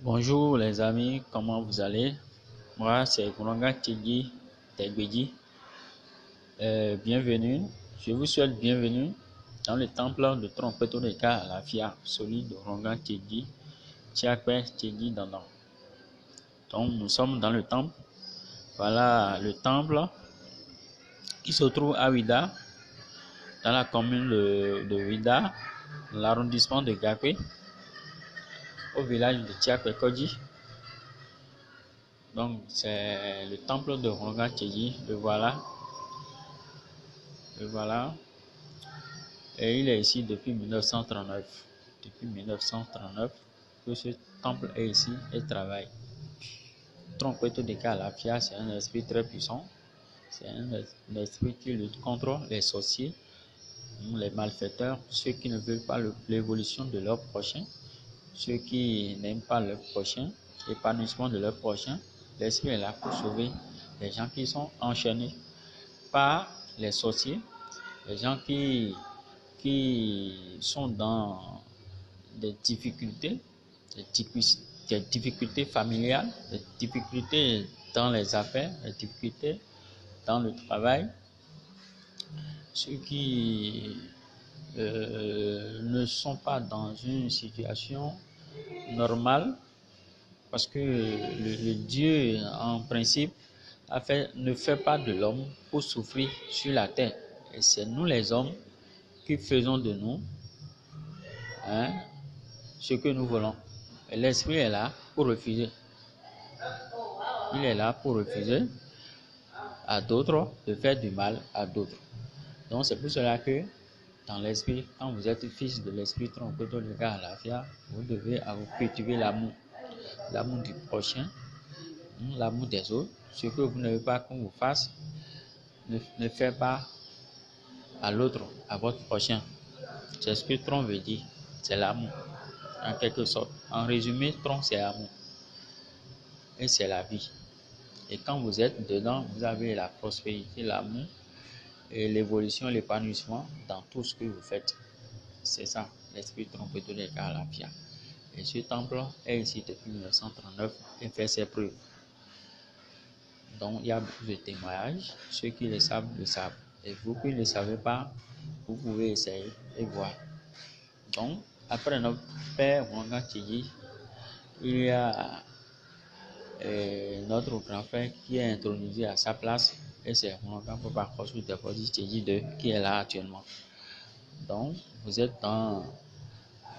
Bonjour les amis, comment vous allez? Moi c'est Gouronga Tchegi Tegbedi. Bienvenue, je vous souhaite bienvenue dans le temple de Trompeto de Ka à la Fia, celui de Gouronga Tchegi Tchakwe Tchegi Dandan. Donc nous sommes dans le temple. Voilà le temple qui se trouve à Ouida, dans la commune de Ouida, dans l'arrondissement de Gakwe, au village de Tchakwe Kodji. Donc c'est le temple de Gouronga Tchegi, le voilà. Le voilà. Et il est ici depuis 1939. Depuis 1939 que ce temple est ici et travaille. Trompeto de Ka à la Fia, c'est un esprit très puissant. C'est un esprit qui lutte contre les sorciers, les malfaiteurs, ceux qui ne veulent pas l'évolution de leur prochain, ceux qui n'aiment pas leur prochain, l'épanouissement de leur prochain. L'esprit est là pour sauver les gens qui sont enchaînés par les sorciers, les gens qui sont dans des difficultés familiales, des difficultés dans les affaires, des difficultés dans le travail, ceux qui ne sont pas dans une situation normale, parce que le Dieu, en principe, ne fait pas de l'homme pour souffrir sur la terre. Et c'est nous les hommes qui faisons de nous ce que nous voulons. Et l'esprit est là pour refuser. Il est là pour refuser à d'autres de faire du mal à d'autres. Donc c'est pour cela que dans l'esprit, quand vous êtes fils de l'esprit Trompeto de Ka à la Fia, vous devez cultiver l'amour. L'amour du prochain, l'amour des autres. Ce que vous n'avez pas qu'on vous fasse, ne faites pas à l'autre, à votre prochain. C'est ce que Tron veut dire, c'est l'amour, en quelque sorte. En résumé, Tron c'est amour. Et c'est la vie. Et quand vous êtes dedans, vous avez la prospérité, l'amour, et l'évolution, l'épanouissement dans tout ce que vous faites. C'est ça, l'esprit Trompeto de Ka à la Fia. Et ce temple est ici depuis 1939 et fait ses preuves. Donc, il y a beaucoup de témoignages. Ceux qui le savent, le savent. Et vous qui ne le savez pas, vous pouvez essayer et voir. Donc, après notre père Gouronga Tchegi, il y a notre grand frère qui est intronisé à sa place. Et c'est Gouronga Papa Kossou Tebodi Tchegi II qui est là actuellement. Donc, vous êtes dans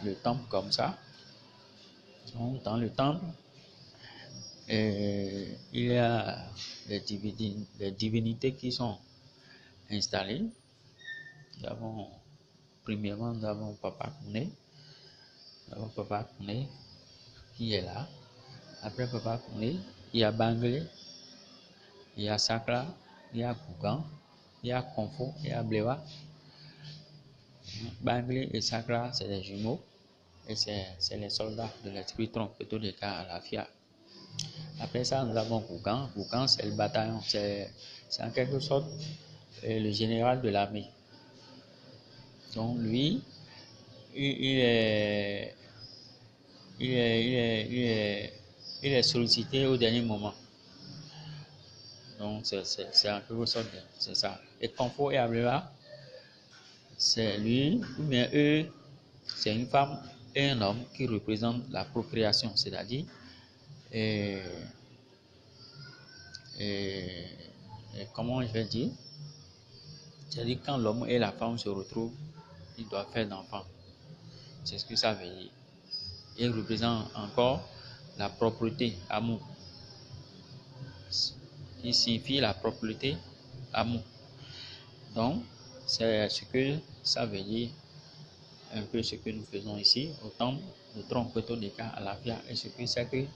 le temple comme ça. Donc, dans le temple, il y a des divinités qui sont installées. Premièrement, nous avons Papa Kouné. Qui est là. Après Papa Kouné, il y a Banglé, il y a Sakra, il y a Kougan, il y a Konfo, il y a Blewa. Banglé et Sakra, c'est des jumeaux. Et c'est les soldats de l'esprit Trompeto de Ka à la Fia. Après ça, nous avons Kougan. Kougan, c'est le bataillon. C'est en quelque sorte le général de l'armée. Donc lui, il est sollicité au dernier moment. Donc c'est en quelque sorte, c'est ça. Et Konfo et Ablela, c'est lui, ou bien eux, c'est une femme et un homme qui représentent la procréation, c'est-à-dire comment je vais dire, c'est-à-dire quand l'homme et la femme se retrouvent, ils doivent faire d'enfants. C'est ce que ça veut dire. Il représente encore la propreté, amour. Il signifie la propreté, amour. Donc, c'est ce que ça veut dire, un peu ce que nous faisons ici, au temple de Trompeto de Ka à la Fia, et ce que c'est que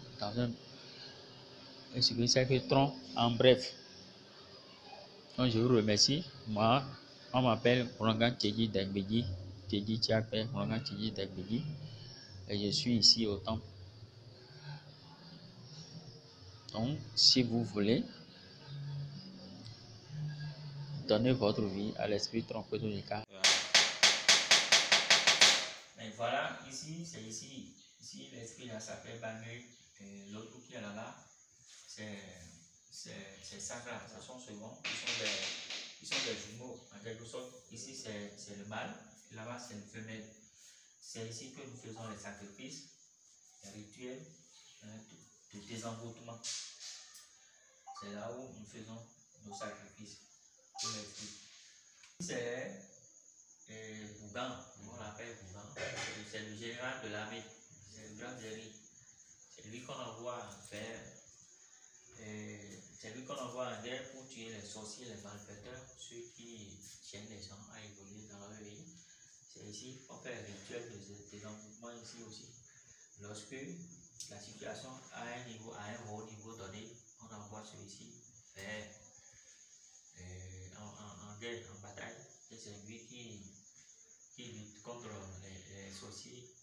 Tron en bref. Donc, je vous remercie. Moi, on m'appelle Gouronga Tchegi Tegbedi, Tchegi Tchakwe, Gouronga Tchegi Tegbedi, et je suis ici au temple. Donc, si vous voulez donner votre vie à l'esprit Trompeto de Ka. Mais voilà, ici, c'est ici. Ici, l'esprit là s'appelle Bangui, et l'autre qui est là-bas, c'est Sagra. Ce sont souvent, ils sont des jumeaux en quelque sorte. Ici, c'est le mâle, et là-bas, c'est une femelle. C'est ici que nous faisons les sacrifices, les rituels de désenvoûtement. C'est là où nous faisons nos sacrifices pour l'esprit. C'est Bougan, on l'appelle Bougan. C'est le général de l'armée, c'est le grand guerrier. C'est lui qu'on envoie en faire. C'est lui qu'on envoie en guerre pour tuer les sorciers, les malfaiteurs, ceux qui tiennent les gens à évoluer dans leur vie. C'est ici qu'on fait les rituels de désenvoûtement ici aussi. Lorsque la situation a un haut niveau donné, on envoie celui-ci faire en guerre, en bataille. Et c'est lui qui lutte contre les sorciers.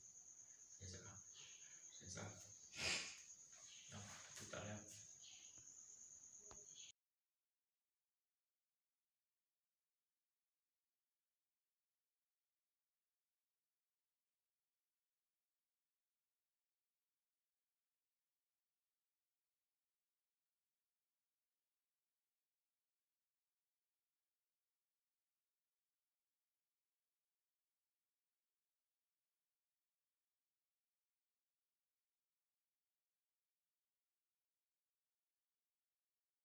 C'est ça.